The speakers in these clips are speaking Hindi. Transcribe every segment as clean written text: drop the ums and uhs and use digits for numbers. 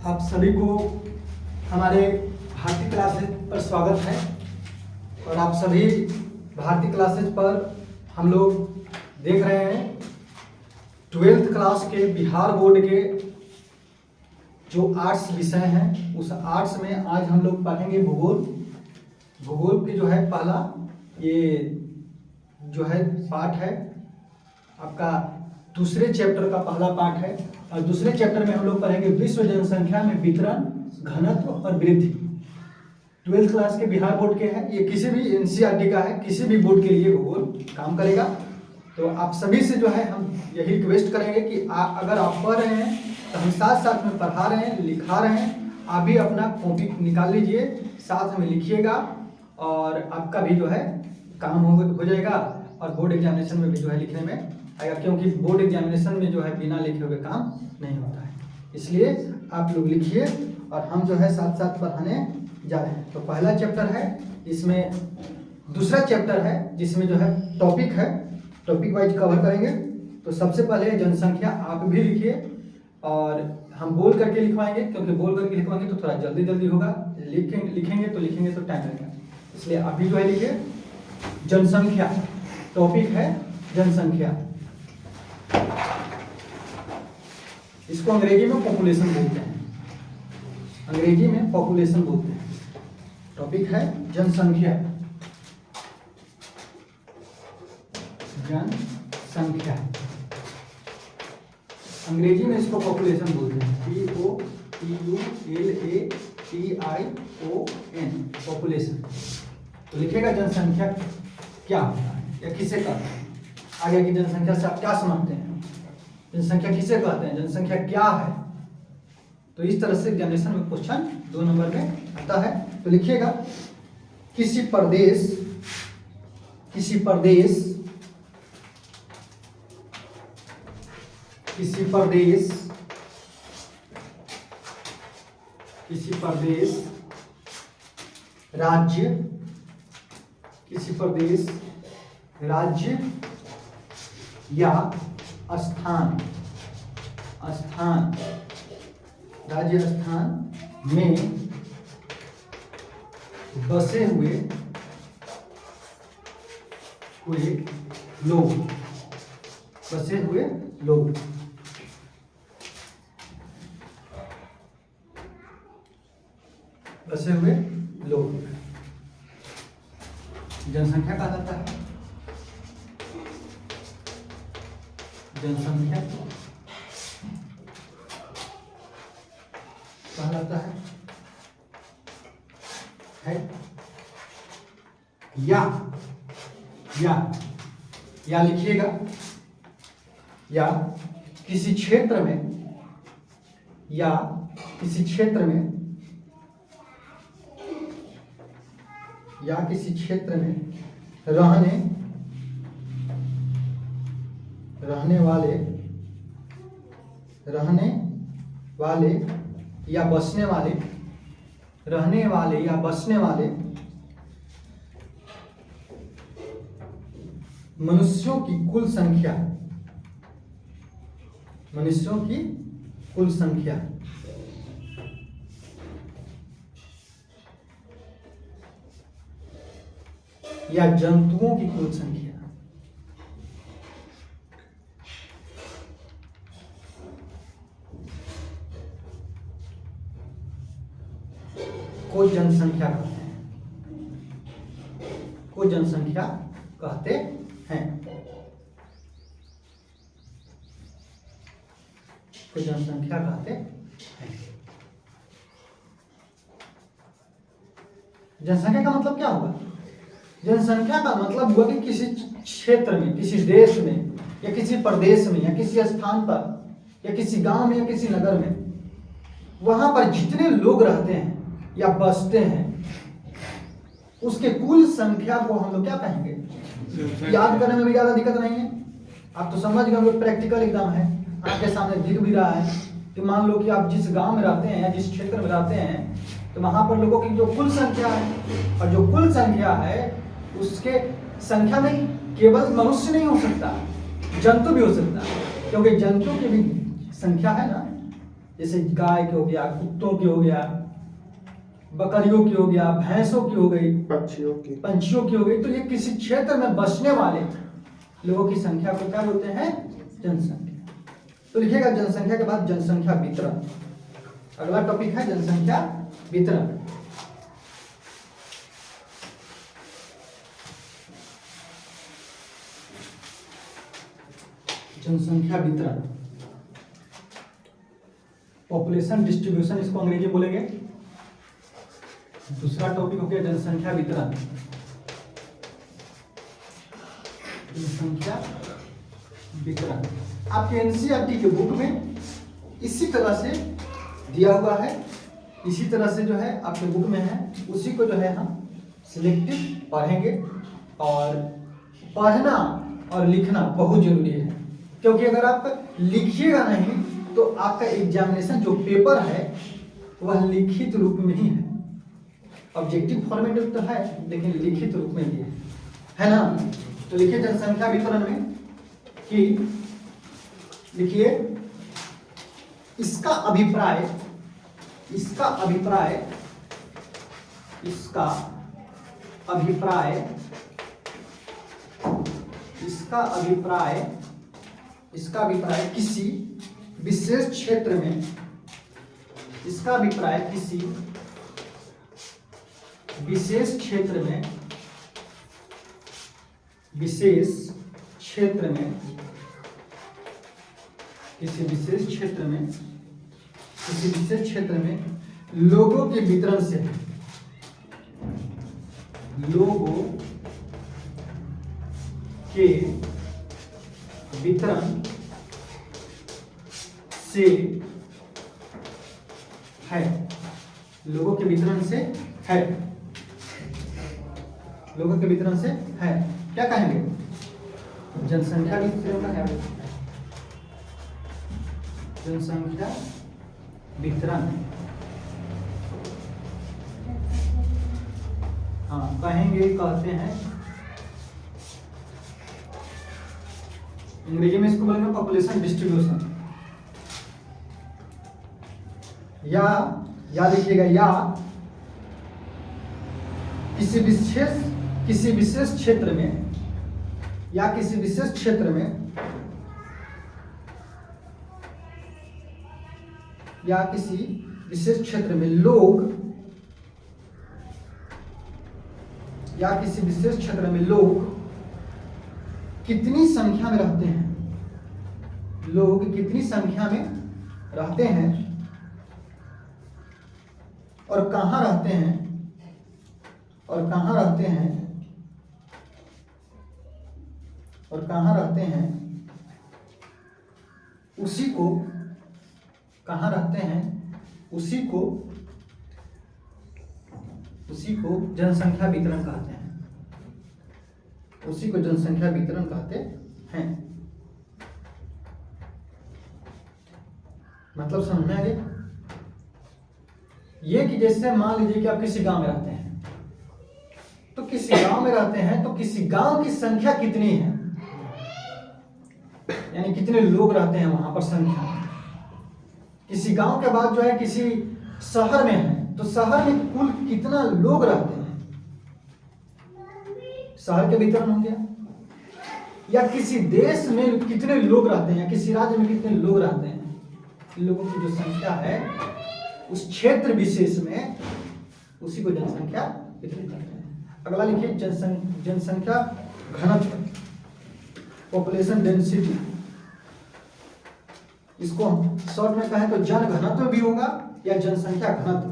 आप सभी को हमारे भारतीय क्लासेज पर स्वागत है। और आप सभी भारतीय क्लासेज पर हम लोग देख रहे हैं 12th क्लास के बिहार बोर्ड के जो आर्ट्स विषय हैं, उस आर्ट्स में आज हम लोग पढ़ेंगे भूगोल की जो है पहला ये जो है पाठ है आपका दूसरे चैप्टर का पहला पाठ है। और दूसरे चैप्टर में हम लोग पढ़ेंगे विश्व जनसंख्या में वितरण, घनत्व और वृद्धि। 12th क्लास के बिहार बोर्ड के हैं, ये किसी भी एनसीईआरटी का है, किसी भी बोर्ड के लिए भूगोल काम करेगा। तो आप सभी से जो है हम यही रिक्वेस्ट करेंगे कि अगर आप पढ़ रहे हैं तो हम साथ साथ में पढ़ा रहे हैं, लिखा रहे हैं, आप भी अपना कॉपी निकाल लीजिए, साथ में लिखिएगा और आपका भी जो है काम हो जाएगा। और बोर्ड एग्जामिनेशन में भी जो है लिखने में आएगा, क्योंकि बोर्ड एग्जामिनेशन में जो है बिना लिखे हुए काम नहीं होता है। इसलिए आप लोग लिखिए और हम जो है साथ साथ पढ़ाने जा रहे हैं। तो पहला चैप्टर है, इसमें दूसरा चैप्टर है जिसमें जो है टॉपिक है, टॉपिक वाइज कवर करेंगे। तो सबसे पहले जनसंख्या आप भी लिखिए और हम बोल करके लिखवाएंगे, क्योंकि बोल करके लिखवाएंगे तो थोड़ा जल्दी होगा, लिखेंगे तो टाइम लगेगा। इसलिए आप भी जो है लिखिए जनसंख्या, टॉपिक है जनसंख्या। इसको अंग्रेजी में पॉपुलेशन बोलते हैं, अंग्रेजी में पॉपुलेशन बोलते हैं। टॉपिक है जनसंख्या, जनसंख्या। अंग्रेजी में इसको पॉपुलेशन बोलते हैं, POPULATION, पॉपुलेशन। तो लिखेगा जनसंख्या क्या होता है या किसे कहते हैं। आगे की जनसंख्या से आप क्या समझते हैं, जनसंख्या किसे कहते हैं, जनसंख्या क्या है। तो इस तरह से एग्जामिनेशन में क्वेश्चन 2 नंबर में आता है। तो लिखिएगा किसी प्रदेश राज्य या राज्य स्थान में बसे हुए लोग, जनसंख्या कहा जाता है। जनसंख्या कहलाता है या लिखिएगा या किसी क्षेत्र में रहने वाले या बसने वाले मनुष्यों की कुल संख्या या जंतुओं की कुल संख्या। को जनसंख्या कहते हैं, को जनसंख्या कहते हैं। जनसंख्या का मतलब क्या होगा, जनसंख्या का मतलब हुआ कि किसी क्षेत्र में, किसी देश में या किसी प्रदेश में या किसी स्थान पर या किसी गांव में या किसी नगर में, वहां पर जितने लोग रहते हैं या बसते हैं, उसके कुल संख्या को हम लोग क्या कहेंगे। याद करने में भी ज्यादा दिक्कत नहीं है, आप तो समझ गए, प्रैक्टिकल एग्जाम है, आपके सामने दिख भी रहा है कि मान लो कि आप जिस गांव में रहते हैं या जिस क्षेत्र में रहते हैं, तो वहां पर लोगों की जो कुल संख्या है, और जो कुल संख्या है उसके संख्या में केवल मनुष्य नहीं हो सकता, जंतु भी हो सकता है, क्योंकि जंतु की भी संख्या है ना। जैसे गाय के हो गया, कुत्तों के हो गया, बकरियों की हो गया, भैंसों की हो गई, पंछियों की हो गई। तो ये किसी क्षेत्र में बसने वाले लोगों की संख्या को क्या बोलते हैं? जनसंख्या। तो लिखिएगा जनसंख्या के बाद जनसंख्या वितरण। अगला टॉपिक है जनसंख्या वितरण। जनसंख्या वितरण, पॉपुलेशन डिस्ट्रीब्यूशन इसको अंग्रेजी बोलेंगे। दूसरा टॉपिक हो गया जनसंख्या वितरण। जनसंख्या वितरण आपके एनसीईआरटी के बुक में इसी तरह से दिया हुआ है, इसी तरह से जो है आपके बुक में है, उसी को जो है हम सिलेक्टिव पढ़ेंगे। और पढ़ना और लिखना बहुत जरूरी है, क्योंकि अगर आप लिखिएगा नहीं तो आपका एग्जामिनेशन जो पेपर है वह लिखित रूप में ही है। ऑब्जेक्टिव फॉर्मेट तो है लेकिन लिखित रूप में भी है ना। तो लिखिए जनसंख्या वितरण में कि लिखिए इसका अभिप्राय, इसका अभिप्राय, इसका अभिप्राय, इसका अभिप्राय, इसका अभिप्राय किसी विशेष क्षेत्र में, इसका अभिप्राय किसी विशेष क्षेत्र में, विशेष क्षेत्र में, किसी विशेष क्षेत्र में, किसी विशेष क्षेत्र में लोगों के वितरण से, लोगों के वितरण से है, लोगों के वितरण से है, लोगों के वितरण से है। क्या कहेंगे? जनसंख्या वितरण का क्या है? जनसंख्या वितरण, हाँ कहेंगे, कहते हैं, अंग्रेजी में इसको बोलेंगे पॉपुलेशन डिस्ट्रीब्यूशन। या लिखिएगा या किसी विशेष क्षेत्र में, या किसी विशेष क्षेत्र में, या किसी विशेष क्षेत्र में लोग, या किसी विशेष क्षेत्र में लोग कितनी संख्या में रहते हैं, लोग कितनी संख्या में रहते हैं और कहाँ रहते हैं, और कहाँ रहते हैं, और कहाँ रहते हैं, उसी को, कहाँ रहते हैं उसी को, उसी को जनसंख्या वितरण कहते हैं, उसी को जनसंख्या वितरण कहते हैं। मतलब समझ में आ गया? ये कि जैसे मान लीजिए कि आप किसी गांव में रहते हैं, तो किसी गांव में रहते हैं तो किसी गांव की संख्या कितनी है, यानी कितने लोग रहते हैं वहां पर संख्या। किसी गांव के बाद जो है किसी शहर में है तो शहर में कुल कितना लोग रहते हैं, शहर के वितरण हो गया। या किसी देश में कितने लोग रहते हैं, किसी राज्य में कितने लोग रहते हैं, लोगों की जो संख्या है उस क्षेत्र विशेष में, उसी को जनसंख्या वितरण कहते हैं। अगला लिखिए जनसंख्या घनत्व, पॉपुलेशन डेंसिटी। इसको शॉर्ट में कहें तो जन घनत्व भी होगा या जनसंख्या घनत्व,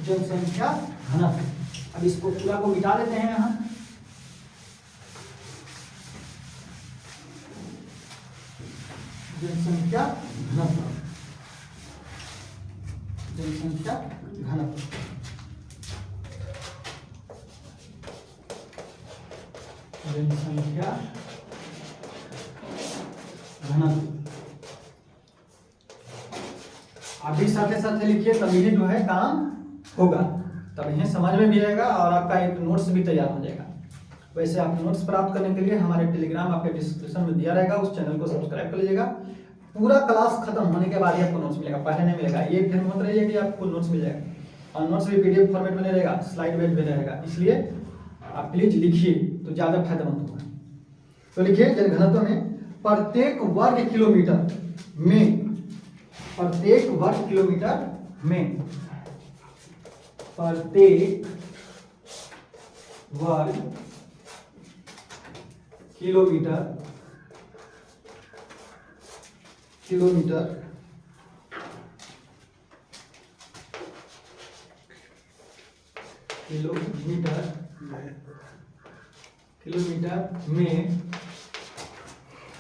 जनसंख्या घनत्व। अब इसको पूरा को मिटा देते हैं यहां। जनसंख्या घनत्व, जनसंख्या घनत्व, जनसंख्या घनत्व। अभी साथ साथ लिखिए, तभी जो है काम होगा, तब इन्हें समझ में भी आएगा और आपका एक नोट्स भी तैयार हो जाएगा। वैसे आप नोट्स प्राप्त करने के लिए हमारे टेलीग्राम आपके डिस्क्रिप्शन में दिया रहेगा, उस चैनल को सब्सक्राइब कर लीजिएगा। पूरा क्लास खत्म होने के बाद ही आपको नोट्स मिलेगा, पहले नहीं मिलेगा। ये फिर मत रहिए कि आपको नोट्स मिल जाएगा, और नोट्स भी पीडीएफ फॉर्मेट में रहेगा, स्लाइड बेस्ड में रहेगा, इसलिए आप प्लीज लिखिए तो ज़्यादा फायदेमंद होगा। तो लिखिए जनघनत्व में प्रत्येक वर्ग किलोमीटर में, प्रत्येक वर्ग किलोमीटर में, प्रत्येक वर्ग किलोमीटर में,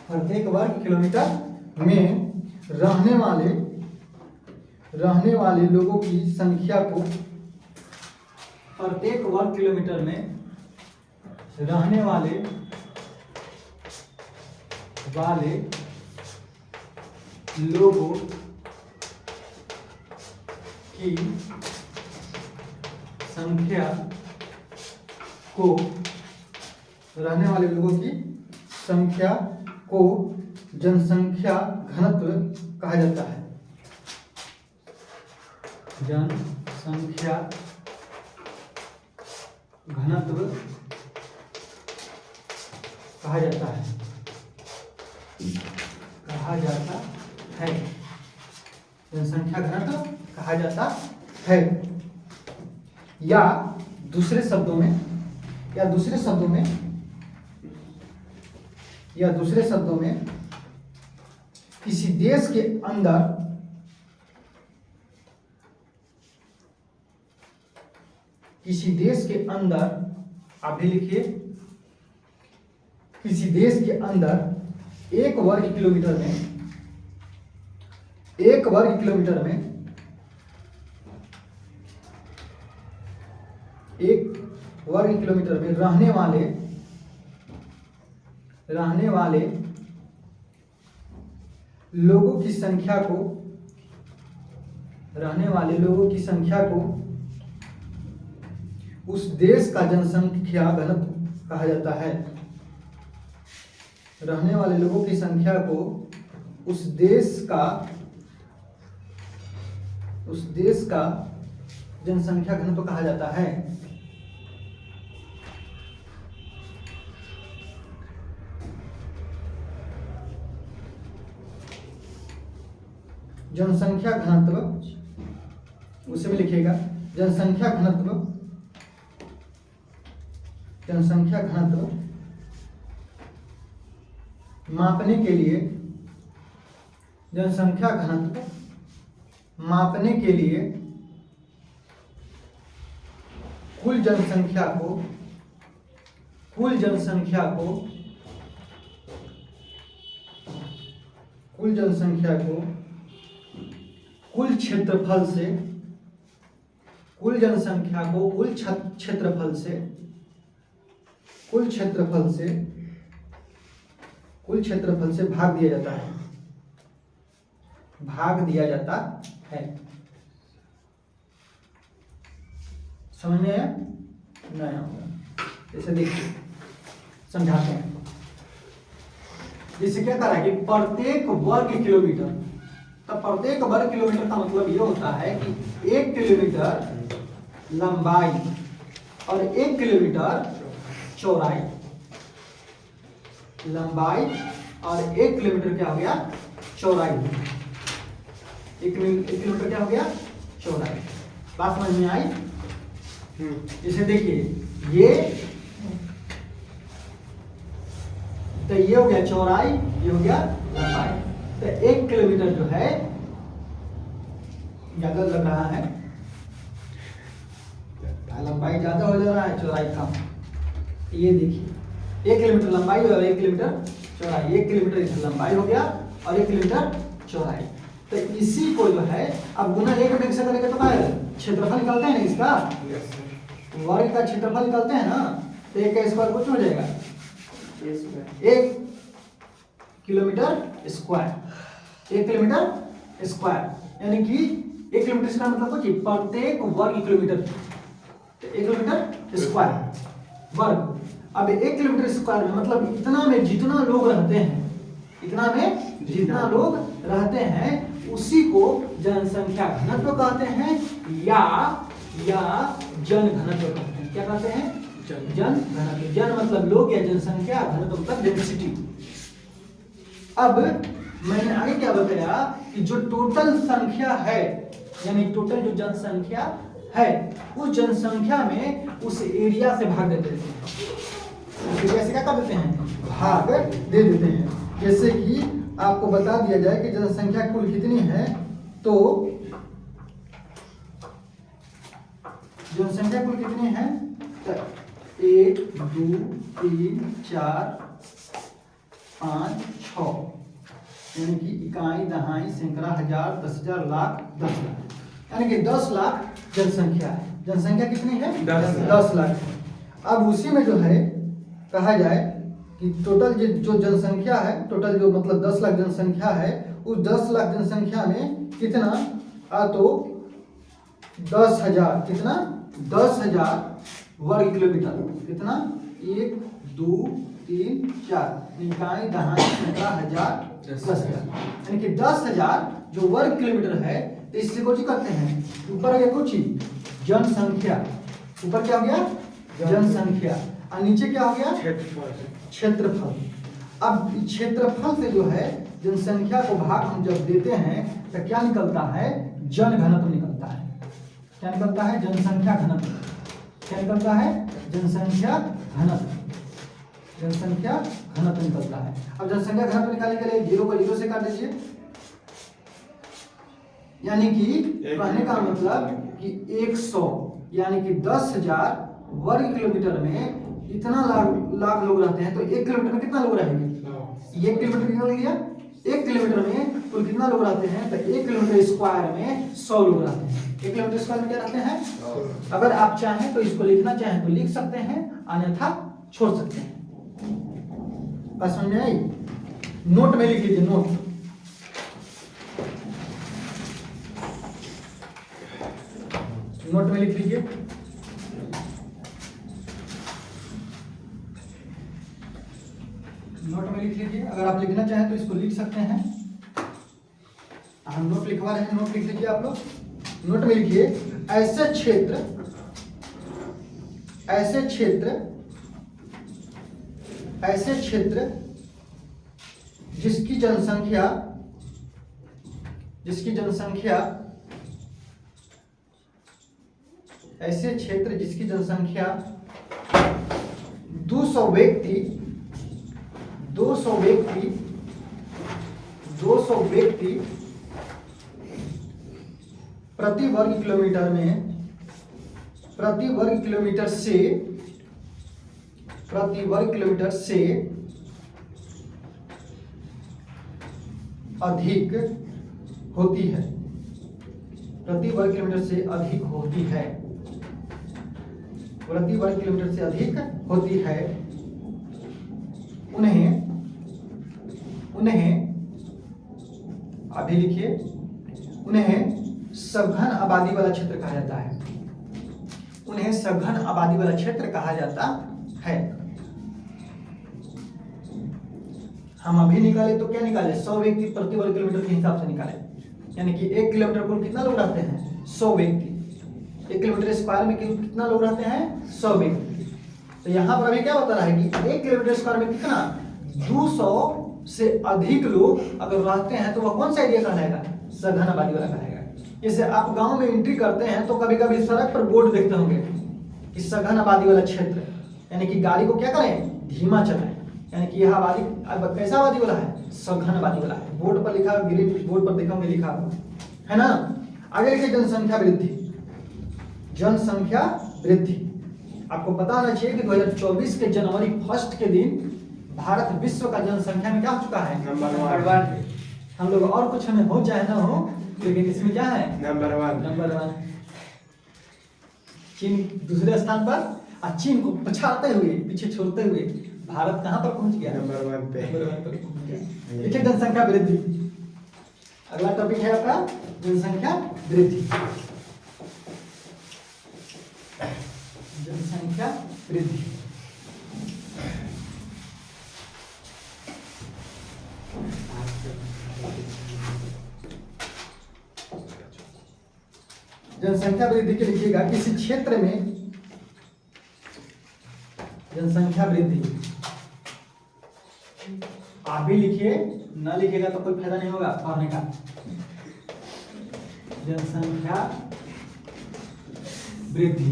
प्रत्येक वर्ग किलोमीटर में रहने वाले लोगों की संख्या को, प्रत्येक वर्ग किलोमीटर में रहने वाले लोगों की संख्या को, रहने वाले लोगों की संख्या को जनसंख्या घनत्व कहा जाता है। जनसंख्या घनत्व कहा जाता है, जनसंख्या घनत्व कहा जाता है। या दूसरे शब्दों में किसी देश के अंदर आप भी लिखिए, किसी देश के अंदर एक वर्ग किलोमीटर में रहने वाले लोगों की संख्या को उस देश का जनसंख्या घनत्व कहा जाता है। रहने वाले लोगों की संख्या को उस देश का जनसंख्या घनत्व कहा जाता है। जनसंख्या घनत्व उसे में लिखिएगा, जनसंख्या घनत्व मापने के लिए, जनसंख्या घनत्व मापने के लिए कुल जनसंख्या को कुल क्षेत्रफल से, कुल जनसंख्या को कुल क्षेत्रफल से भाग दिया जाता है। समझ में आया? नहीं होगा। इसे देखिए, समझाते हैं। जैसे क्या करा कि प्रत्येक वर्ग किलोमीटर, तो प्रत्येक वर्ग किलोमीटर का मतलब ये होता है कि 1 किलोमीटर लंबाई और 1 किलोमीटर चौड़ाई, लंबाई और 1 किलोमीटर क्या हो गया? चौड़ाई। 1 किलोमीटर क्या हो गया? चौड़ाई। बात समझ में आई? इसे देखिए, तो ये हो गया चौड़ाई, ये हो गया लंबाई। तो 1 किलोमीटर जो है ज्यादा लग रहा है, लंबाई ज्यादा हो जा रहा है, चौड़ाई कम। ये देखिए 1 किलोमीटर लंबाई और 1 किलोमीटर चौड़ाई, 1 किलोमीटर इसकी लंबाई हो गया और 1 किलोमीटर चौड़ाई। तो इसी को जो है अब गुना 1 में से करेंगे तो क्षेत्रफल निकालते हैं ना, इसका वर्ग का क्षेत्रफल निकालते हैं ना, तो 1 का स्क्वायर कुछ हो जाएगा 1 किलोमीटर स्क्वायर, 1 किलोमीटर स्क्वायर, यानी कि 1 किलोमीटर स्क्वायर मतलब कि प्रत्येक वर्ग किलोमीटर, 1 किलोमीटर स्क्वायर वर्ग। अब 1 किलोमीटर स्क्वायर में मतलब इतना में जितना लोग रहते हैं, इतना में जितना लोग रहते हैं उसी को जनसंख्या घनत्व कहते हैं या जन घनत्व कहते हैं। क्या कहते हैं? जन घनत्व। जन मतलब लोग या जनसंख्या, घनत्व मतलब डेंसिटी। अब मैंने आगे क्या बताया कि जो टोटल संख्या है, यानी टोटल जो जनसंख्या है, उस जनसंख्या में उस एरिया से भाग दे देते हैं। उस एरिया से क्या कर देते हैं? भाग दे देते हैं। जैसे कि आपको बता दिया जाए कि जनसंख्या कुल कितनी है, तो जनसंख्या कुल कितनी है? 1 2 3 4 5 6, यानी कि इकाई, दहाई, सैकड़ा, हजार, 10,000, लाख, 10 लाख, यानी कि 10 लाख जनसंख्या है। जनसंख्या कितनी है? 10 लाख। अब उसी में जो है कहा जाए कि टोटल जो जनसंख्या है, टोटल जो मतलब 10 लाख जनसंख्या है, उस 10 लाख जनसंख्या में कितना तो 10,000, कितना 10,000 वर्ग किलोमीटर। कितना? 1 2 3 4 इकाई, दहाई, सैकड़ा, हजार, 10,000, यानी कि 10,000 जो वर्ग किलोमीटर है। तो इससे कुछ करते हैं, ऊपर हो गया कुछ जनसंख्या, ऊपर क्या हो गया? जनसंख्या, और नीचे क्या हो गया? क्षेत्रफल। अब क्षेत्रफल से जो है जनसंख्या को भाग हम जब देते हैं तो क्या निकलता है? जन घनत्व निकलता है। क्या निकलता है? जनसंख्या घनत्व। क्या निकलता है? जनसंख्या घनत्व। जनसंख्या घनत्व निकलता है। अब जनसंख्या घनत्व निकालने के लिए 0 को 0 से काट दीजिए, यानी कि कहने का मतलब कि 100, यानी कि 10,000 वर्ग किलोमीटर में इतना लाख लोग रहते हैं, तो 1 किलोमीटर में कितना लोग रहेंगे? 1 किलोमीटर कितना लिया? 1 किलोमीटर में कुल कितना लोग रहते हैं? तो 1 किलोमीटर स्क्वायर में 100 लोग रहते हैं। 1 किलोमीटर स्क्वायर में क्या रहते हैं? अगर आप चाहें तो इसको लिखना चाहें तो लिख सकते हैं, अन्यथा छोड़ सकते हैं। बस समझ में आई? नोट में लिख लीजिए, नोट में लिख लीजिए। नोट में लिख लीजिए। अगर आप लिखना चाहें तो इसको लिख सकते हैं। हम नोट लिखवा रहे हैं, नोट लिख लीजिए आप लोग। नोट में लिखिए, ऐसे क्षेत्र जिसकी जनसंख्या 200 व्यक्ति प्रति वर्ग किलोमीटर से अधिक होती है। प्रति वर्ग किलोमीटर से अधिक होती है। प्रति वर्ग किलोमीटर से अधिक होती है। उन्हें अभी लिखिए, उन्हें सघन आबादी वाला क्षेत्र कहा जाता है। उन्हें सघन आबादी वाला क्षेत्र कहा जाता है। हम अभी निकाले तो क्या निकाले? 100 व्यक्ति प्रति वर्ग किलोमीटर के हिसाब से निकाले, यानी कि 1 किलोमीटर कुल कितना लोग रहते हैं? 100 व्यक्ति। 1 किलोमीटर स्क्वायर में कितना लोग रहते हैं? 100 व्यक्ति। तो यहाँ पर अभी क्या बता रहा है कि 1 किलोमीटर स्क्वायर में कितना 200 से अधिक लोग अगर रहते हैं तो वह कौन सा एरिया कहलाएगा? सघन आबादी वाला कहलाएगा। जैसे आप गांव में एंट्री करते हैं तो कभी कभी सड़क पर बोर्ड देखते होंगे कि सघन आबादी वाला क्षेत्र, यानी कि गाड़ी को क्या करें? धीमा चलाएं, यानी कि यह आबादी कैसा आबादी वाला है? सघन आबादी वाला है। बोर्ड पर लिखा, ग्रीन बोर्ड पर देखा होंगे, लिखा है ना। आगे लिखिए, जनसंख्या वृद्धि। जनसंख्या वृद्धि आपको पता होना चाहिए कि 2024 के जनवरी 1 के दिन भारत विश्व का जनसंख्या में क्या हो चुका है? नंबर 1। हम लोग और कुछ हमें हो चाहे ना हो, लेकिन इसमें क्या है? नंबर 1। चीन दूसरे स्थान पर, और चीन को पछाड़ते हुए, पीछे छोड़ते हुए भारत कहां पर पहुंच गया? नंबर 1 पे पहुंच गया। देखिए, जनसंख्या वृद्धि। अगला टॉपिक है आपका जनसंख्या वृद्धि। जनसंख्या वृद्धि। जनसंख्या वृद्धि के लिखिएगा किसी क्षेत्र में जनसंख्या वृद्धि, आप भी लिखिए, ना लिखिएगा तो कोई फायदा नहीं होगा पढ़ने का। जनसंख्या वृद्धि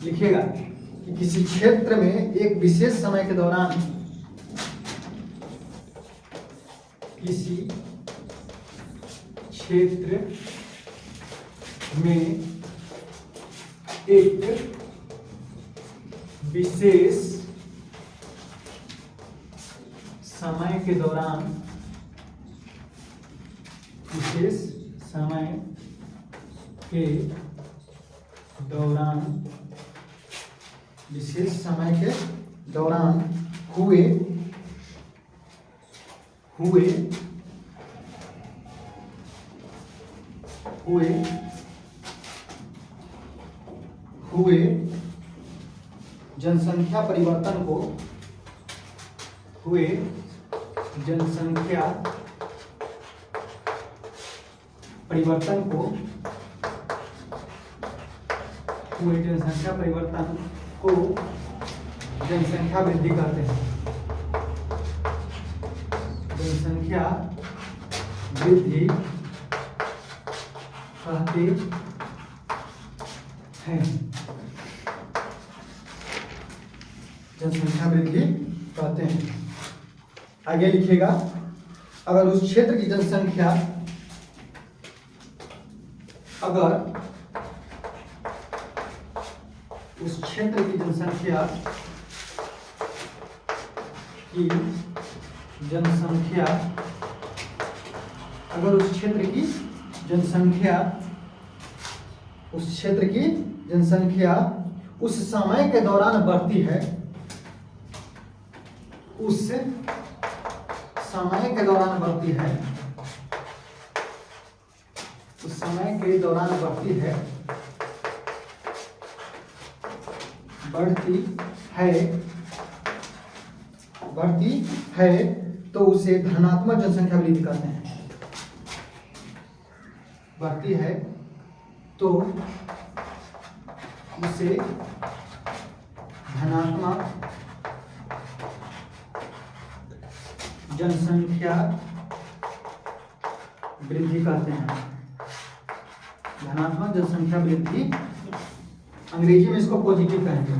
लिखिएगा कि किसी क्षेत्र में एक विशेष समय के दौरान, किसी क्षेत्र में एक विशेष समय के दौरान, विशेष समय के दौरान, विशेष समय के दौरान हुए जनसंख्या परिवर्तन को, हुए जनसंख्या परिवर्तन को, हुए जनसंख्या परिवर्तन को जनसंख्या वृद्धि कहते हैं। जनसंख्या वृद्धि कहते हैं। जनसंख्या वृद्धि कहते हैं। आगे लिखिएगा, अगर उस क्षेत्र की जनसंख्या, अगर उस क्षेत्र की जनसंख्या अगर उस क्षेत्र की जनसंख्या उस समय के दौरान बढ़ती है, उस समय के दौरान बढ़ती है, उस समय के दौरान बढ़ती है, तो उसे धनात्मक जनसंख्या वृद्धि कहते हैं। बढ़ती है तो उसे धनात्मक जनसंख्या वृद्धि कहते हैं। धनात्मक जनसंख्या वृद्धि, अंग्रेजी में इसको पॉजिटिव कहेंगे,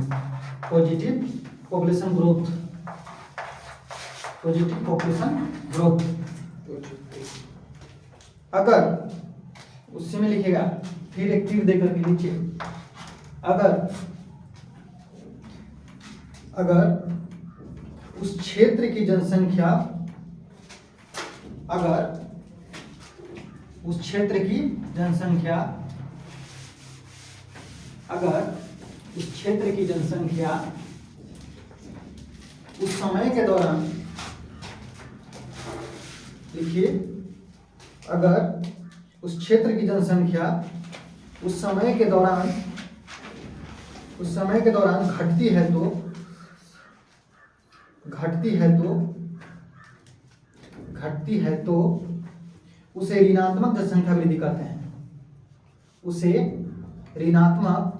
positive population growth, positive population growth. अगर उसी में लिखेगा, फिर एक तीर देकर के नीचे, अगर उस क्षेत्र की जनसंख्या, अगर उस क्षेत्र की जनसंख्या, अगर उस क्षेत्र की जनसंख्या उस समय के दौरान, लिखिए, अगर उस क्षेत्र की जनसंख्या उस समय के दौरान घटती है तो उसे ऋणात्मक जनसंख्या वृद्धि कहते हैं। उसे ऋणात्मक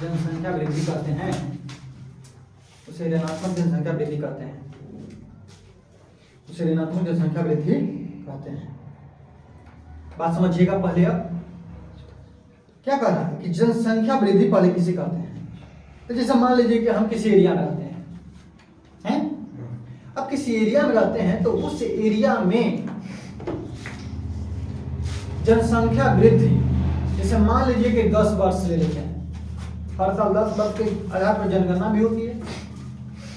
जनसंख्या वृद्धि कहते हैं। उसे ऋणात्मक जनसंख्या वृद्धि कहते हैं। उसे ऋणात्मक जनसंख्या वृद्धि कहते हैं। बात समझिएगा। पहले अब क्या कह रहा है कि जनसंख्या वृद्धि पहले किसे कहते हैं। तो जैसे मान लीजिए कि हम किसी एरिया में रहते हैं, अब किसी एरिया में रहते हैं तो उस एरिया में जनसंख्या वृद्धि, जैसे मान लीजिए कि 10 वर्ष ले लेते हैं, हर साल 10 वर्ष के आधार पर जनगणना भी होती है।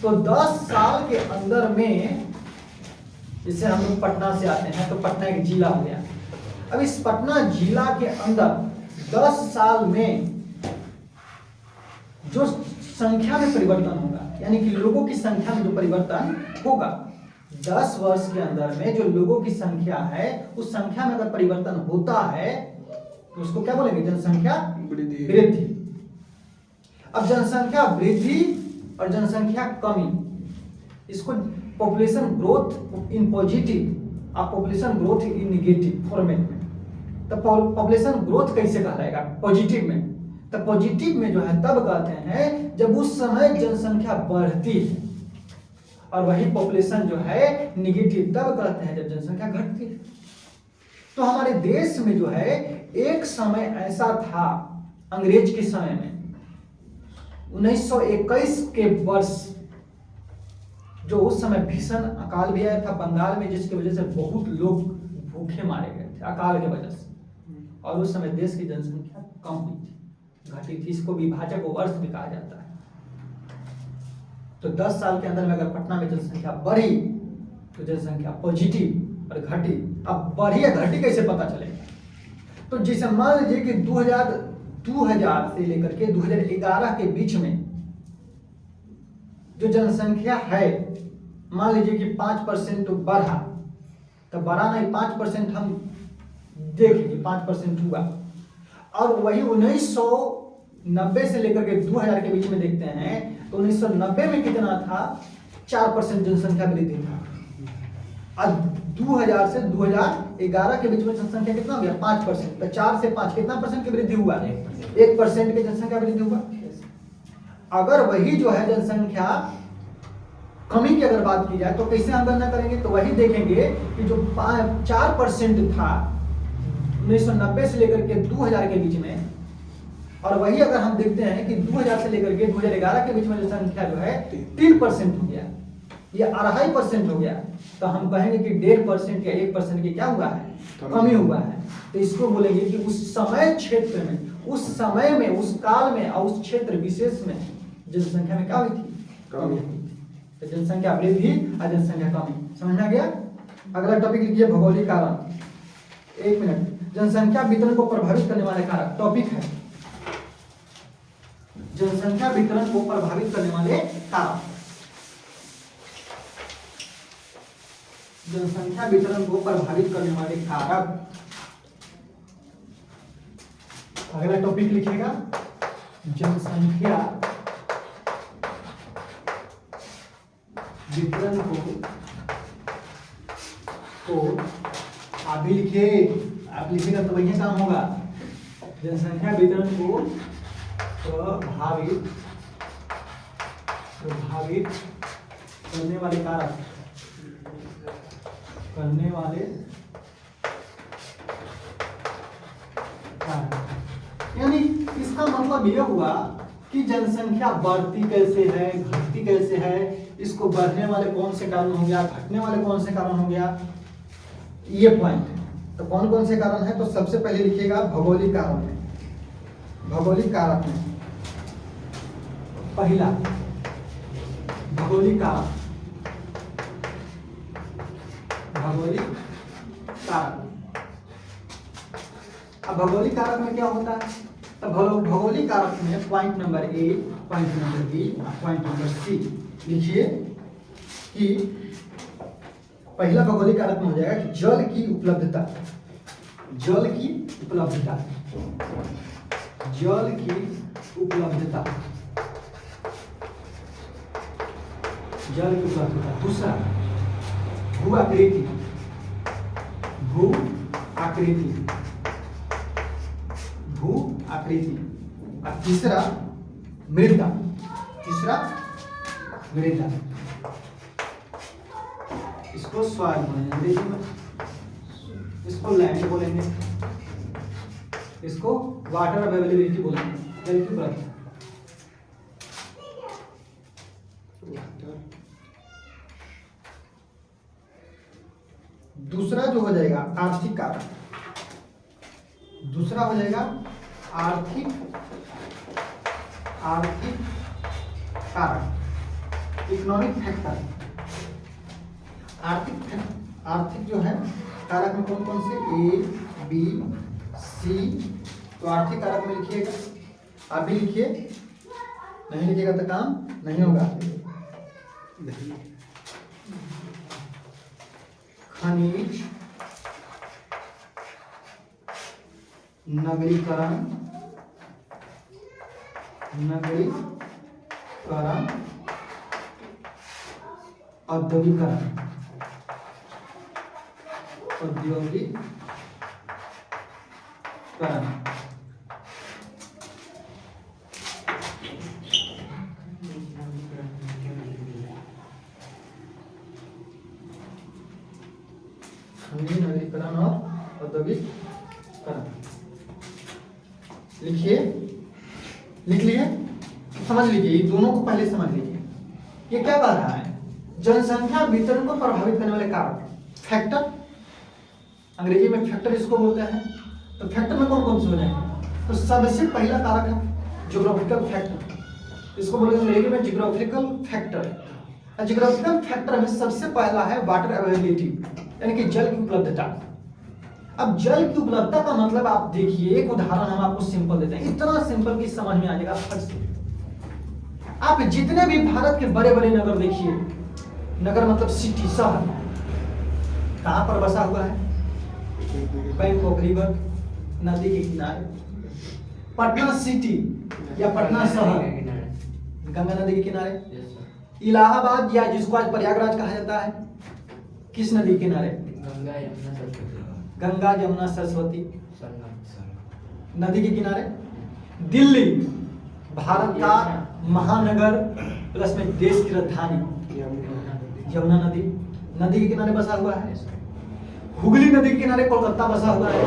तो 10 साल के अंदर में, जैसे हम लोग पटना से आते हैं तो पटना एक जिला हो गया। अब इस पटना जिला के अंदर 10 साल में जो संख्या में परिवर्तन होगा, यानी कि लोगों की संख्या में जो परिवर्तन होगा, 10 वर्ष के अंदर में जो लोगों की संख्या है उस संख्या में अगर परिवर्तन होता है तो उसको क्या बोलेंगे, जनसंख्या वृद्धि। अब जनसंख्या वृद्धि और जनसंख्या कमी, इसको पॉपुलेशन ग्रोथ इन पॉजिटिव और population growth in negative format में। तो पॉपुलेशन ग्रोथ कैसे कहलाएगा पॉजिटिव में? तो पॉजिटिव में जो है तब कहते हैं जब उस समय जनसंख्या बढ़ती है, और वही पॉपुलेशन जो है निगेटिव तब कहते हैं जब जनसंख्या घटती है। तो हमारे देश में जो है एक समय ऐसा था अंग्रेज के समय में 1921 के वर्ष, जो उस समय भीषण अकाल भी आया था बंगाल में, जिसकी वजह से बहुत लोग भूखे मारे गए थे अकाल के वजह से, और उस समय देश की जनसंख्या कम हुई थी, घटी थी। इसको विभाजक वर्ष भी कहा जाता है। तो 10 साल के अंदर में अगर पटना में जनसंख्या बढ़ी तो जनसंख्या पॉजिटिव और घटी। अब बढ़ी या घटी कैसे पता चलेगा? तो जैसे मान लीजिए कि 2000 से लेकर के 2011 के बीच में जो जनसंख्या है, मान लीजिए कि 5% बढ़ा, तो बढ़ा नहीं 5% हम देखेंगे 5% हुआ, और वही 1990 से लेकर के 2000 के बीच में देखते हैं तो 1990 में कितना था? 4% जनसंख्या वृद्धि था। अब 2000 से 2011 के बीच में जनसंख्या कितना हो गया? 5%। तो 4 से 5 कितना परसेंट की वृद्धि हुआ? 1% की जनसंख्या वृद्धि हुआ। अगर वही जो है जनसंख्या कमी की अगर बात की जाए तो कैसे हम गणना करेंगे? तो वही देखेंगे कि जो 4% था 1990 से लेकर के 2000 के बीच में, और वही अगर हम देखते हैं कि 2000 से लेकर के 2011 के बीच में जनसंख्या जो है 3% हो गया, ये 2.5% हो गया, तो हम कहेंगे कि 1.5% या 1% की क्या हुआ है? कमी हुआ है। तो इसको बोलेंगे कि उस समय क्षेत्र में, उस समय में, उस काल में और उस क्षेत्र विशेष में जनसंख्या में क्या हुई थी? कमी हुई। तो जनसंख्या वृद्धि और जनसंख्या कमी, समझ में आ गया? अगला टॉपिक लिखिए भौगोलिक कारण। 1 मिनट। जनसंख्या वितरण को प्रभावित करने वाले कारक टॉपिक है, जनसंख्या वितरण को प्रभावित करने वाले कारक। जनसंख्या वितरण को प्रभावित करने वाले कारक। अगला टॉपिक लिखिएगा जनसंख्या वितरण को आप भी लिखिए, आप लिखिएगा तो वही काम होगा। जनसंख्या वितरण को प्रभावित करने वाले कारक, करने वाले कारक। यानी इसका मतलब यह हुआ कि जनसंख्या बढ़ती कैसे है, घटती कैसे है, इसको बढ़ने वाले कौन से कारण हो गया, घटने वाले कौन से कारण हो गया, ये पॉइंट। तो कौन कौन से कारण है? तो सबसे पहले लिखिएगा भौगोलिक कारण में। भौगोलिक कारक में पहला भौगोलिक कारक, भौगोलिक कारक। अब भौगोलिक कारक में क्या होता है? तो भौगोलिक कारक में point number A, point number B, point number C लिखिए कि पहला भौगोलिक कारक में हो जाएगा कि जल की उपलब्धता, जल की उपलब्धता, जल की उपलब्धता, जल की उपलब्धता। दूसरा भू आकृति, भू आकृति, भू आकृति। और तीसरा मृदा, तीसरा मृदा। इसको सॉइल बोलेंगे, इसको लैंड बोलेंगे, इसको वाटर अवेलेबिलिटी बोलेंगे, जल की उपलब्धता। दूसरा जो हो जाएगा आर्थिक कारक, दूसरा हो जाएगा आर्थिक कारक, इकोनॉमिक फैक्टर। आर्थिक जो है कारक में कौन कौन से? ए, बी, सी। तो आर्थिक कारक में लिखिएगा, आप भी लिखिए, नहीं लिखिएगा तो काम नहीं होगा। खनिज, नगरीकरण, नगरीकरण, औद्योगिकरण, नगरीकरण और औद्योगिकरण। लिखिए, लिख लिए, समझ लीजिए, ये दोनों को पहले समझ लीजिए। ये क्या कह रहा है? जनसंख्या वितरण को प्रभावित करने वाले कारक, फैक्टर, अंग्रेजी में फैक्टर इसको बोलते हैं। तो फैक्टर में कौन कौन से हो जाएंगे? तो सबसे पहला कारक है ज्योग्राफिकल फैक्टर, इसको बोलेंगे अंग्रेजी में ज्योग्राफिकल फैक्टर। ज्योग्राफिकल फैक्टर में सबसे पहला है वाटर अवेलेबिलिटी, यानी कि जल की उपलब्धता। अब जल की उपलब्धता का मतलब आप देखिए, एक उदाहरण हम आपको सिंपल देते हैं, इतना सिंपल कि समझ में आ जाएगा फट से। आप जितने भी भारत के बड़े बड़े नगर देखिए, नगर मतलब सिटी, शहर, कहां पर बसा हुआ है? बैंकॉक रिवर, नदी के किनारे। पटना सिटी या पटना शहर गंगा नदी के किनारे। इलाहाबाद या जिसको आज प्रयागराज कहा जाता है, किस नदी के किनारे? गंगा यमुना सरस्वती नदी के किनारे। दिल्ली भारत का महानगर प्लस में देश की राजधानी, यमुना नदी, नदी के किनारे बसा हुआ है। हुगली नदी के किनारे कोलकाता बसा हुआ है।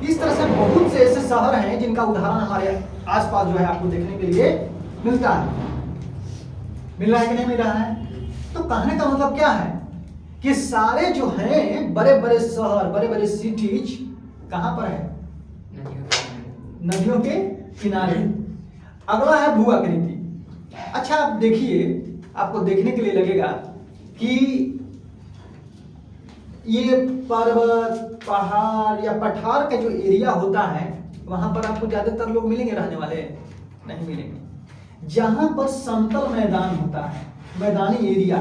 इस तरह से बहुत से ऐसे शहर हैं जिनका उदाहरण हमारे आसपास जो है आपको देखने के लिए मिलता है। मिल रहा है कि नहीं मिल रहा है? तो कहने का मतलब क्या है कि सारे जो हैं बड़े बड़े शहर, बड़े बड़े सिटीज कहां पर है? नदियों के किनारे। अगला है भू आकृति। अच्छा, आप देखिए, आपको देखने के लिए लगेगा कि ये पर्वत, पहाड़ या पठार का जो एरिया होता है, वहां पर आपको ज्यादातर लोग मिलेंगे रहने वाले? नहीं मिलेंगे। जहां पर समतल मैदान होता है, मैदानी एरिया,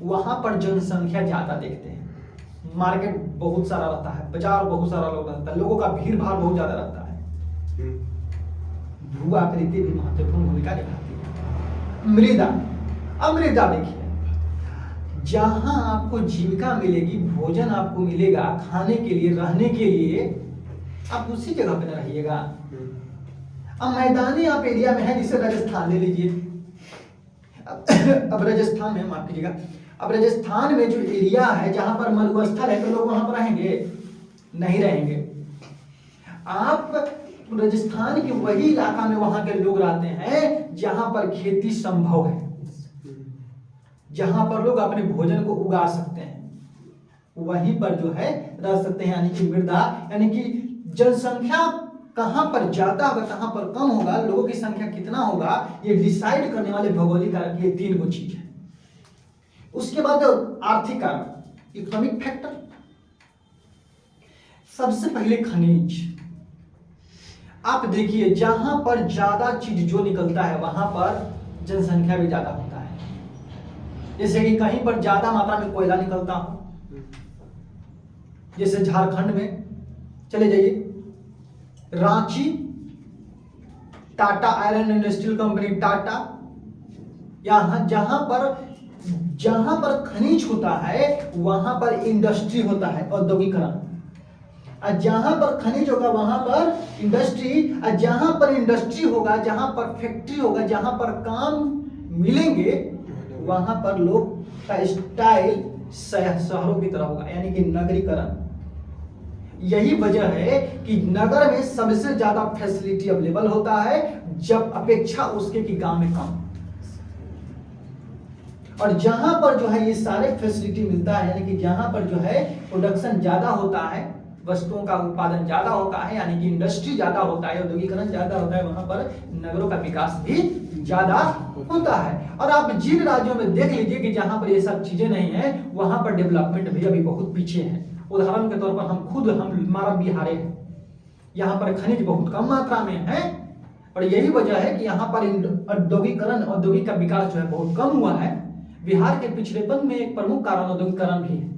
वहां पर जनसंख्या ज्यादा देखते हैं। मार्केट बहुत सारा रहता है, बाजार बहुत सारा लोग रहता है, लोगों का भीड़ भाड़ बहुत ज्यादा रहता है। भू आकृति भी महत्वपूर्ण भूमिका निभाती है। मृदा, अब मृदा देखिए, जहां आपको जीविका मिलेगी, भोजन आपको मिलेगा खाने के लिए, रहने के लिए, आप उसी जगह पे न रहिएगा। अब मैदानी आप एरिया में है, जिसे राजस्थान ले लीजिए। अब राजस्थान में, माफ कीजिएगा, अब राजस्थान में जो एरिया है जहां पर मरुस्थल है, तो लोग वहां पर रहेंगे? नहीं रहेंगे। आप राजस्थान के वही इलाका में वहां के लोग रहते हैं जहां पर खेती संभव है, जहां पर लोग अपने भोजन को उगा सकते हैं, वहीं पर जो है रह सकते हैं। यानी कि मृदा, यानी कि जनसंख्या कहां पर ज्यादा होगा, कहां पर कम होगा, लोगों की संख्या कितना होगा, ये डिसाइड करने वाले भौगोलिक कारक ये 3 गो चीज है। उसके बाद आर्थिक कारक, इकोनॉमिक फैक्टर। सबसे पहले खनिज। आप देखिए, जहां पर ज्यादा चीज जो निकलता है वहां पर जनसंख्या भी ज्यादा होता है। जैसे कि कहीं पर ज्यादा मात्रा में कोयला निकलता हो, जैसे झारखंड में चले जाइए, Ranchi, Tata iron industrial company Tata, यहां जहां पर खनिज होता है वहां पर इंडस्ट्री होता है, औद्योगिकरण। जहां पर खनिज होगा वहां पर इंडस्ट्री, जहां पर इंडस्ट्री होगा, जहां पर फैक्ट्री होगा, जहां पर काम मिलेंगे, वहां पर लोग का स्टाइल शहरों की तरह होगा, यानी कि नगरीकरण। यही वजह है कि नगर में सबसे ज्यादा फैसिलिटी अवेलेबल होता है, जब अपेक्षा उसके कि गांव में कम। और जहां पर जो है ये सारे फैसिलिटी मिलता है, यानी कि जहां पर जो है प्रोडक्शन ज्यादा होता है, वस्तुओं का उत्पादन ज्यादा होता है, यानी कि इंडस्ट्री ज्यादा होता है, औद्योगिकरण ज्यादा होता है, वहां पर नगरों का विकास भी ज्यादा होता है। और आप जिन राज्यों में देख लीजिए कि जहां पर ये सब चीजें नहीं है, वहां पर डेवलपमेंट भी अभी बहुत पीछे है। उदाहरण के तौर पर हमारा बिहार है, यहाँ पर खनिज बहुत कम मात्रा में है, और यही वजह है कि यहाँ पर औद्योगिक का विकास जो है बहुत कम हुआ है। बिहार के पिछड़ेपन में एक प्रमुख कारण औद्योगिकरण भी है।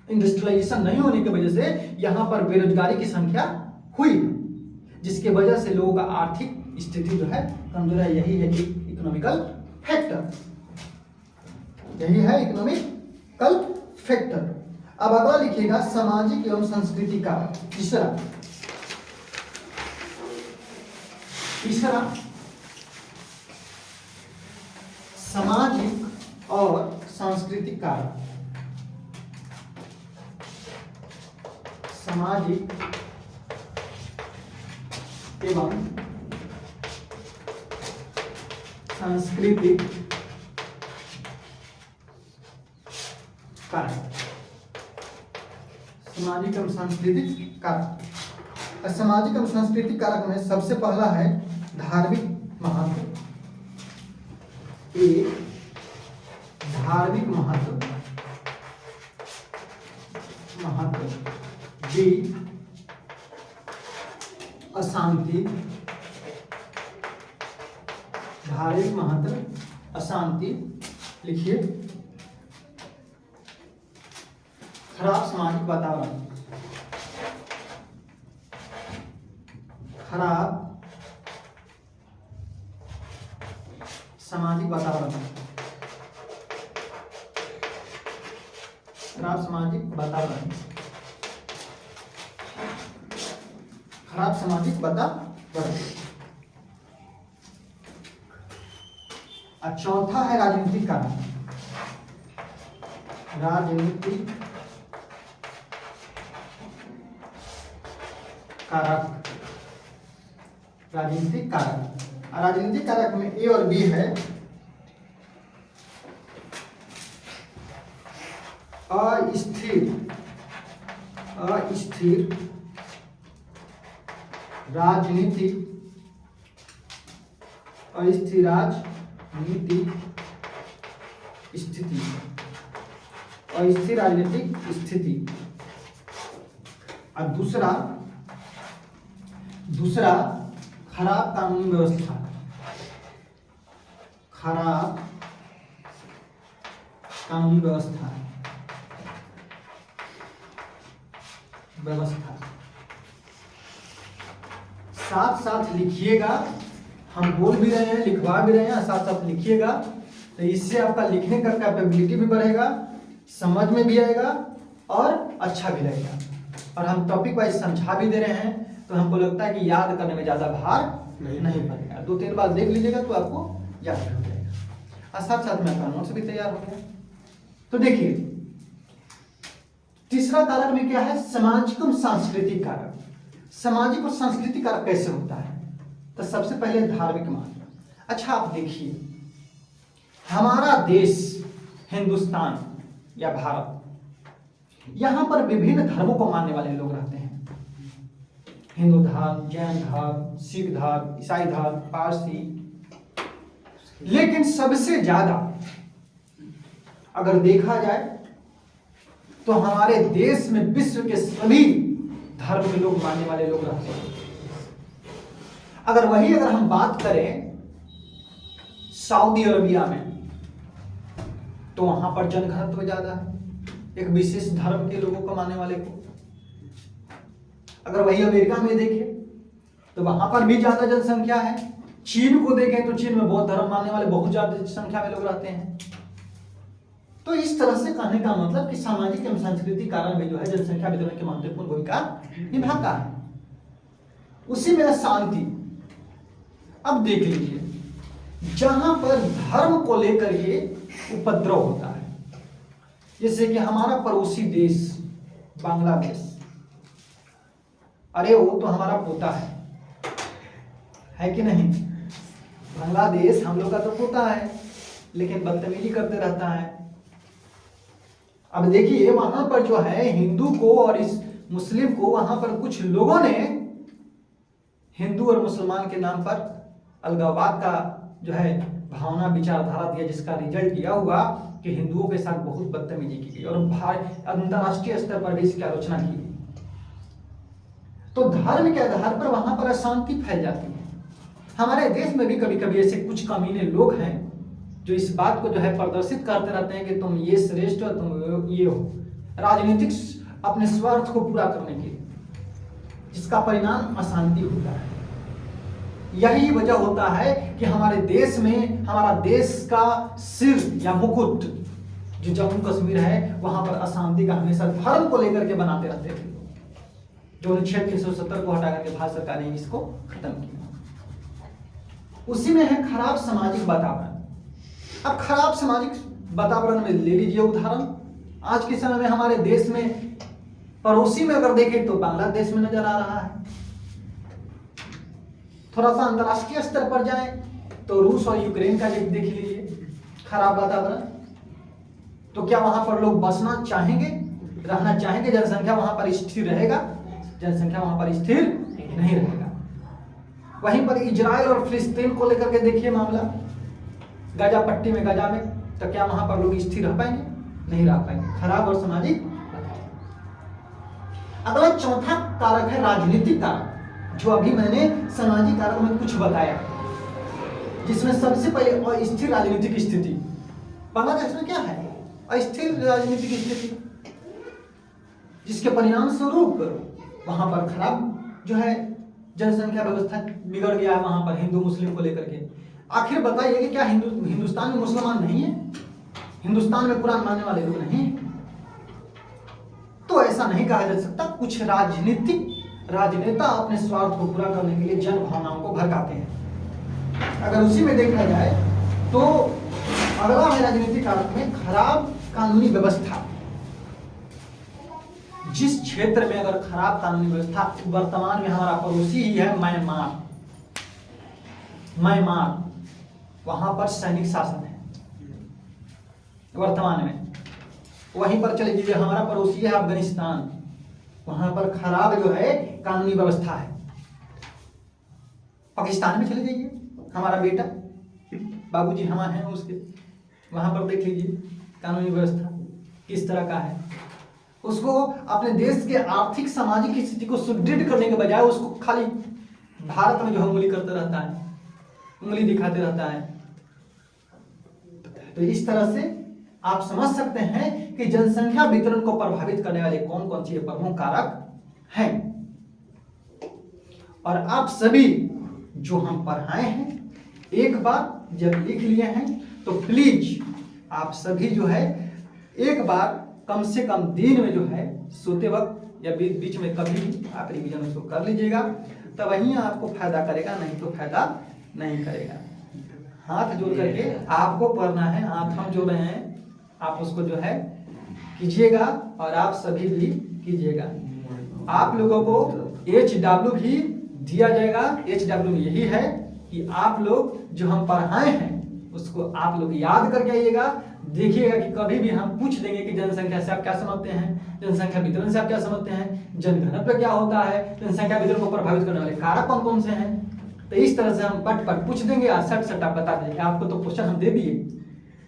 इंडस्ट्रियलाइजेशन नहीं होने की वजह से यहाँ पर बेरोजगारी की संख्या हुई, जिसके वजह से लोगों का आर्थिक स्थिति जो है कमजोर है, यही है इकोनॉमिकल फैक्टर, यही है इकोनॉमिकल फैक्टर। अब अगला लिखिएगा सामाजिक एवं संस्कृति कारक। तीसरा सामाजिक और सांस्कृतिक कारक। सामाजिक एवं सांस्कृतिक कारक। सामाजिक एवं सांस्कृतिक कारक। सामाजिक एवं सांस्कृतिक कारक में सबसे पहला है धार्मिक महत्व। एक, धार्मिक महत्व। बी, अशांति। धार्मिक महत्व, अशांति। लिखिए खराब सामाजिक वातावरण। खराब सामाजिक वातावरण। खराब सामाजिक वातावरण। खराब सामाजिक वातावरण। और चौथा है राजनीतिक कारक। राजनीतिक कारक। राजनीतिक कारक। राजनीतिक कारक में ए और बी है अस्थिर राजनीतिक स्थिति। अस्थिर राजनीतिक स्थिति। और दूसरा खराब कानूनी व्यवस्था। खराब कानूनी व्यवस्था। साथ साथ लिखिएगा, हम बोल भी रहे हैं, लिखवा भी रहे हैं, साथ साथ लिखिएगा, तो इससे आपका लिखने का कैपेबिलिटी भी बढ़ेगा, समझ में भी आएगा और अच्छा भी लगेगा। और हम टॉपिक वाइज समझा भी दे रहे हैं, तो हमको लगता है कि याद करने में ज़्यादा भार नहीं पड़ेगा। 2-3 बार देख लीजिएगा तो आपको याद हो जाएगा। और साथ साथ में आपका नोट्स भी तैयार हो गया। तो देखिए तीसरा कारक में क्या है, सामाजिक और सांस्कृतिक कारक। सामाजिक और सांस्कृतिक कारक कैसे होता है, तो सबसे पहले धार्मिक महत्व। अच्छा आप देखिए, हमारा देश हिंदुस्तान या भारत, यहां पर विभिन्न धर्मों को मानने वाले लोग रहते हैं। हिंदू धर्म, जैन धर्म, सिख धर्म, ईसाई धर्म, पारसी। लेकिन सबसे ज्यादा अगर देखा जाए तो हमारे देश में विश्व के सभी धर्म के लोग मानने वाले लोग रहते हैं। अगर हम बात करें सऊदी अरबिया में, तो वहां पर जनघनत्व ज्यादा है, एक विशेष धर्म के लोगों को मानने वाले को। अगर वही अमेरिका में देखें तो वहां पर भी ज्यादा जनसंख्या है। चीन को देखें तो चीन में बौद्ध धर्म मानने वाले बहुत ज्यादा संख्या में लोग रहते हैं। तो इस तरह से कहने का मतलब कि सामाजिक एवं सांस्कृतिक कारण में जो है जनसंख्या वितरण की महत्वपूर्ण भूमिका निभाता है। उसी में शांति। अब देख लीजिए, जहां पर धर्म को लेकर ये उपद्रव होता है, जैसे कि हमारा पड़ोसी देश बांग्लादेश, अरे वो तो हमारा पोता है कि नहीं? बांग्लादेश हम लोग का तो पोता है, लेकिन बदतमीजी करते रहता है। अब देखिए वहां पर जो है हिंदू को और इस मुस्लिम को, वहां पर कुछ लोगों ने हिंदू और मुसलमान के नाम पर अलगाववाद का जो है भावना विचारधारा दिया, जिसका रिजल्ट यह हुआ कि हिंदुओं के साथ बहुत बदतमीजी की गई और अंतर्राष्ट्रीय स्तर पर भी इसकी आलोचना की गई। तो धर्म के आधार पर वहां पर अशांति फैल जाती है। हमारे देश में भी कभी कभी ऐसे कुछ कमीने लोग हैं जो इस बात को जो है प्रदर्शित करते रहते हैं कि तुम ये श्रेष्ठ हो, तुम ये हो, राजनीतिक अपने स्वार्थ को पूरा करने के लिए, जिसका परिणाम अशांति होता है। यही वजह होता है कि हमारे देश में, हमारा देश का सिर या मुकुट जो जम्मू कश्मीर है, वहां पर अशांति का हमेशा धर्म को लेकर के बनाते रहते थे। जो अनुच्छेद 370 को हटा करके भारत सरकार ने इसको खत्म किया। उसी में है खराब सामाजिक वातावरण। अब खराब सामाजिक वातावरण में ले लीजिए उदाहरण, आज के समय में हमारे देश में पड़ोसी में अगर देखें तो बांग्लादेश में नजर आ रहा है। थोड़ा सा अंतर्राष्ट्रीय स्तर पर जाएं तो रूस और यूक्रेन का देख लीजिए खराब वातावरण। तो क्या वहां पर लोग बसना चाहेंगे, रहना चाहेंगे? जनसंख्या वहां पर स्थिर रहेगा? जनसंख्या वहां पर स्थिर नहीं रहेगा। वहीं पर इजराइल और फिलिस्तीन को लेकर के देखिए मामला, गाजा पट्टी में, गाजा में, तो क्या वहां पर लोग स्थिर रह पाएंगे? नहीं रह पाएंगे। खराब और सामाजिक। अगला चौथा कारक है राजनीतिक कारक, जो अभी मैंने सामाजिक कारक में कुछ बताया, जिसमें सबसे पहले अस्थिर राजनीतिक स्थिति। बांग्लादेश में क्या है? अस्थिर राजनीतिक स्थिति, जिसके परिणाम स्वरूप वहां पर खराब जो है जनसंख्या व्यवस्था बिगड़ गया है वहां पर हिंदू मुस्लिम को लेकर के। आखिर बताइए कि क्या हिंदुस्तान में मुसलमान नहीं है? हिंदुस्तान में कुरान मानने वाले लोग नहीं है? तो ऐसा नहीं कहा जा सकता। कुछ राजनेता अपने स्वार्थ को पूरा करने के लिए जन भावनाओं को भड़काते हैं। अगर उसी में देखा जाए तो अगला है राजनीतिक कारक में खराब कानूनी व्यवस्था। जिस क्षेत्र में अगर खराब कानूनी व्यवस्था, वर्तमान में हमारा पड़ोसी ही है म्यांमार, वहां पर सैनिक शासन है वर्तमान में। वहीं पर चले जाइए, हमारा पड़ोसी है अफगानिस्तान, वहां पर खराब जो है कानूनी व्यवस्था है। पाकिस्तान में चले जाइए, हमारा बेटा बाबूजी हमारे हैं उसके, वहां पर देख लीजिए कानूनी व्यवस्था किस तरह का है। उसको अपने देश के आर्थिक सामाजिक स्थिति को सुदृढ़ करने के बजाय उसको खाली भारत में जो है उंगली करता रहता है, उंगली दिखाते रहता है। तो इस तरह से आप समझ सकते हैं कि जनसंख्या वितरण को प्रभावित करने वाले कौन कौन से प्रमुख कारक हैं। और आप सभी जो हम पढ़ाए हैं, एक बार जब लिख लिए हैं तो प्लीज आप सभी जो है एक बार कम से कम दिन में जो है सोते वक्त या बीच में कभी भी आप रिवीजन उसको कर लीजिएगा, तब वहीं आपको फायदा करेगा, नहीं तो फायदा नहीं करेगा। हाथ जोड़ करके आपको पढ़ना है, हाथ हम जोड़ रहे हैं, आप उसको जो है कीजिएगा और आप सभी भी कीजिएगा। आप लोगों को HW भी दिया जाएगा। HW में यही है कि आप लोग जो हम पढ़ाए हैं उसको आप लोग याद करके आइएगा। देखिएगा कि कभी भी हम पूछ देंगे कि जनसंख्या से आप क्या समझते हैं, जनसंख्या वितरण से आप क्या समझते हैं, जनघनत्व क्या होता है, जनसंख्या वितरण को प्रभावित करने वाले कारक कौन कौन से हैं। तो इस तरह से हम पट पूछ देंगे और सट आप बता देंगे। आपको तो क्वेश्चन हम दे दिए,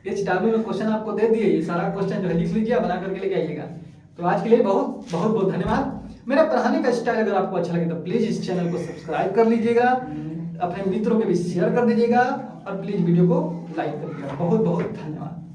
HW में क्वेश्चन आपको दे दिए, ये सारा क्वेश्चन जो है लिख लीजिए, बना करके लेके आइएगा। तो आज के लिए बहुत बहुत धन्यवाद। मेरा पढ़ाने का स्टाइल अगर आपको अच्छा लगे तो प्लीज इस चैनल को सब्सक्राइब कर लीजिएगा, अपने मित्रों के भी शेयर कर दीजिएगा और प्लीज वीडियो को लाइक कर दीजिएगा। बहुत बहुत धन्यवाद।